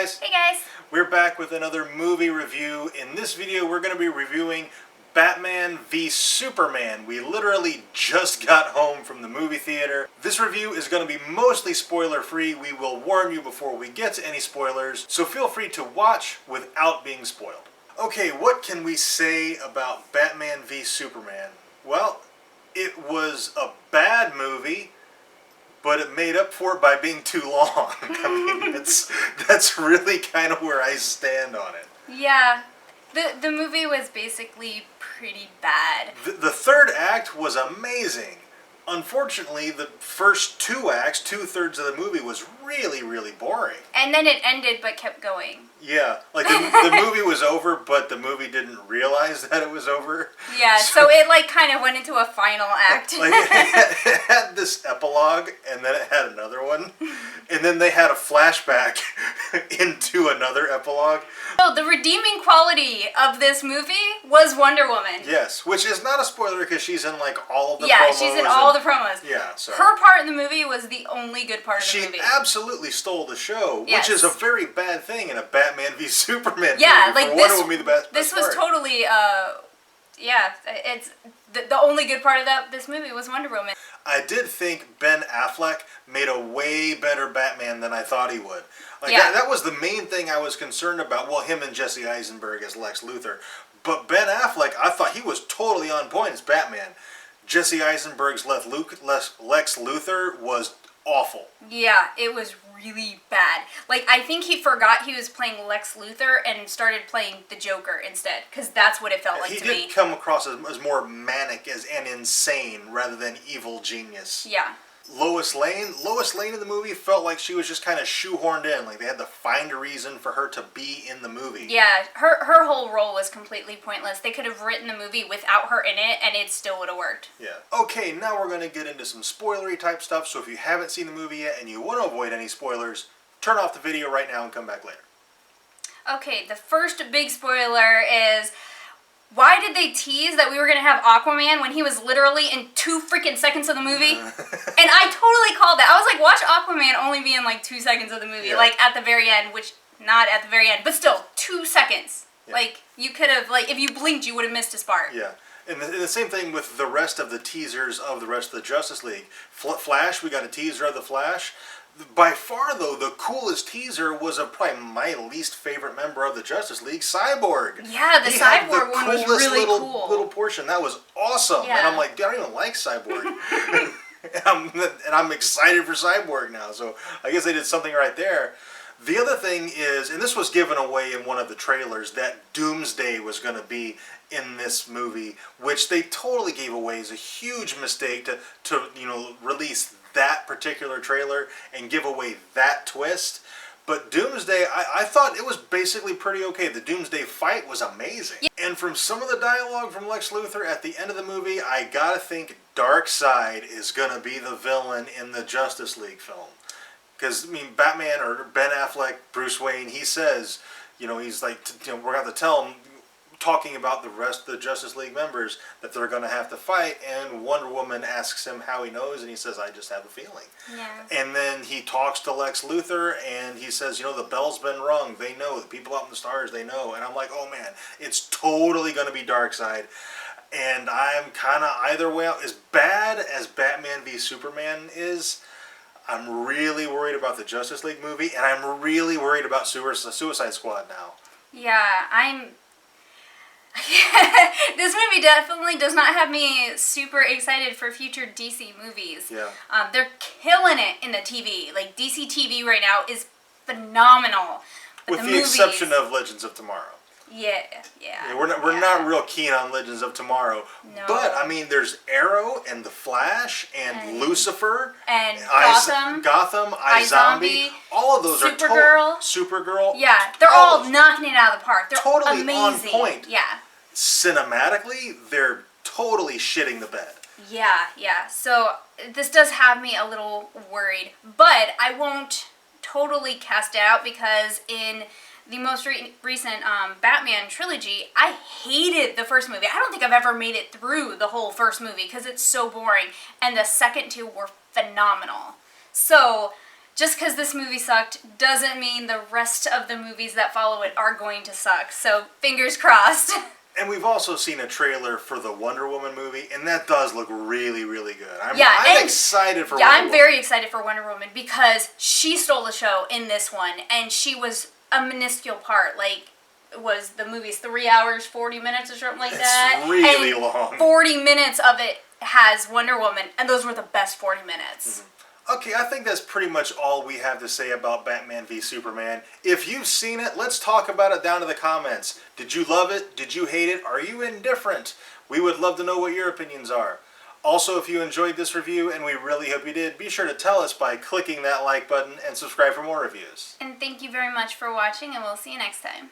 guys. Hey guys. We're back with another movie review. In this video, we're going to be reviewing Batman v Superman. We literally just got home from the movie theater. This review is going to be mostly spoiler-free. We will warn you before we get to any spoilers, so feel free to watch without being spoiled. Okay, what can we say about Batman v Superman? Well, it was a bad movie, but it made up for it by being too long. I mean, that's really kind of where I stand on it. Yeah, the movie was basically pretty bad. The third act was amazing. Unfortunately, the first two acts, 2/3 of the movie, was really, really boring. And then it ended but kept going. Yeah, like the movie was over, but the movie didn't realize that it was over. Yeah, so it like kind of went into a final act. Like it had this epilogue, and then it had another one, and then they had a flashback into another epilogue. So the redeeming quality of this movie was Wonder Woman. Yes, which is not a spoiler because she's in like all of the promos. Yeah, she's in all the promos. Yeah, so her part in the movie was the only good part of the movie. She absolutely stole the show, yes. Which is a very bad thing in a Batman v Superman yeah, movie. Like Wonder Woman be the best this was part. totally, yeah, it's the only good part of this movie was Wonder Woman. I did think Ben Affleck made a way better Batman than I thought he would. Like yeah. that was the main thing I was concerned about. Well, him and Jesse Eisenberg as Lex Luthor. But Ben Affleck, I thought he was totally on point as Batman. Jesse Eisenberg's Lex Luthor was awful. Yeah, it was really bad. Like, I think he forgot he was playing Lex Luthor and started playing the Joker instead, because that's what it felt like to me. He did come across as more manic and insane rather than evil genius. Yeah. Lois Lane in the movie felt like she was just kind of shoehorned in. Like they had to find a reason for her to be in the movie. Yeah, her whole role was completely pointless. They could have written the movie without her in it, and it still would have worked. Yeah. Okay, now we're going to get into some spoilery type stuff. So if you haven't seen the movie yet and you want to avoid any spoilers, turn off the video right now and come back later. Okay, the first big spoiler is, why did they tease that we were going to have Aquaman when he was literally in 2 freaking seconds of the movie? And I totally called that. I was like, watch Aquaman only be in like 2 seconds of the movie. Yeah. Like at the very end, which, not at the very end, but still, 2 seconds. Yeah. Like, you could have, like, if you blinked, you would have missed his part. Yeah. And the same thing with the rest of the teasers of the rest of the Justice League. Flash, we got a teaser of the Flash. By far, though, the coolest teaser was probably my least favorite member of the Justice League, Cyborg. Yeah, the Cyborg one was really cool. Little portion. That was awesome. Yeah. And I'm like, dude, I don't even like Cyborg. and I'm excited for Cyborg now. So I guess they did something right there. The other thing is, and this was given away in one of the trailers, that Doomsday was going to be in this movie, which they totally gave away as a huge mistake to release that particular trailer and give away that twist. But Doomsday, I thought it was basically pretty okay. The Doomsday fight was amazing. Yeah. And from some of the dialogue from Lex Luthor at the end of the movie, I gotta think Darkseid is gonna be the villain in the Justice League film. Because, I mean, Batman or Ben Affleck, Bruce Wayne, he says, he's like, we're going to have to tell him, talking about the rest of the Justice League members, that they're going to have to fight. And Wonder Woman asks him how he knows, and he says, I just have a feeling. Yeah. And then he talks to Lex Luthor, and he says, the bell's been rung. They know. The people out in the stars, they know. And I'm like, oh, man, it's totally going to be Darkseid. And I'm kind of either way out. As bad as Batman v Superman is, I'm really worried about the Justice League movie, and I'm really worried about Suicide Squad now. Yeah, this movie definitely does not have me super excited for future DC movies. Yeah. They're killing it in the TV. Like, DC TV right now is phenomenal. With the exception of Legends of Tomorrow. Yeah. We're not real keen on Legends of Tomorrow. No. But, I mean, there's Arrow and The Flash and Lucifer. And Gotham, iZombie. All of those Supergirl. Yeah, they're all knocking it out of the park. They're totally amazing. On point. Yeah. Cinematically, they're totally shitting the bed. Yeah. So, this does have me a little worried. But I won't totally cast it out because in the most recent Batman trilogy, I hated the first movie. I don't think I've ever made it through the whole first movie because it's so boring. And the second two were phenomenal. So just because this movie sucked doesn't mean the rest of the movies that follow it are going to suck. So fingers crossed. And we've also seen a trailer for the Wonder Woman movie, and that does look really, really good. I'm excited for Wonder Woman. I'm very excited for Wonder Woman because she stole the show in this one, and she was a minuscule part. Like, was the movie's 3 hours, 40 minutes or something like that? It's really and long. 40 minutes of it has Wonder Woman, and those were the best 40 minutes. Mm-hmm. Okay, I think that's pretty much all we have to say about Batman v Superman. If you've seen it, let's talk about it down in the comments. Did you love it? Did you hate it? Are you indifferent? We would love to know what your opinions are. Also, if you enjoyed this review, and we really hope you did, be sure to tell us by clicking that like button and subscribe for more reviews. And thank you very much for watching, and we'll see you next time.